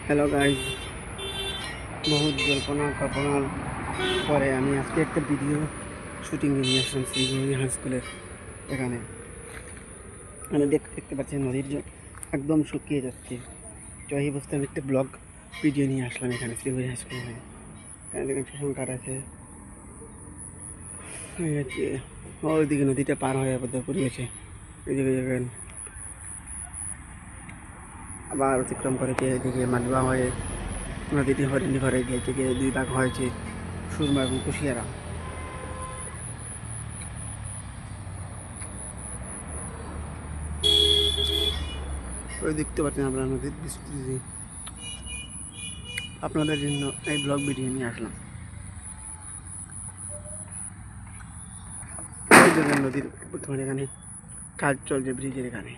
Hello guys, বহুত জল্পনা কল্পনার পরে আমি আজকে একটা ভিডিও শুটিংয়ে নিয়ে আসলাম শ্রীগৌরী হাই স্কুলের এখানে। মানে দেখতে পাচ্ছি নদীর জল একদম শুকিয়ে যাচ্ছে। তো এই অবস্থায় আমি একটা ব্লগ ভিডিও নিয়ে আসলাম এখানে শ্রীগৌরী হাই স্কুলে। এখানে দেখেন স্টেশন কার আছে, ওইদিকে নদীটা পার হয়ে পড়িয়েছে। এইদিকে দেখেন আবার অতিক্রম করেছে, এদিকে মালবা হয়ে নদীটি হরিণী ঘরে গিয়েছে, গিয়ে দুই ভাগ হয়েছে, সুরমা এবং কুশিয়ারা। ওই দেখতে পাচ্ছেন আপনারা নদীর বিস্তৃতি। আপনাদের জন্য এই ব্লগ ভিডিও নিয়ে আসলাম। নদীর বর্তমানে এখানে কাজ চলছে ব্রিজের এখানে।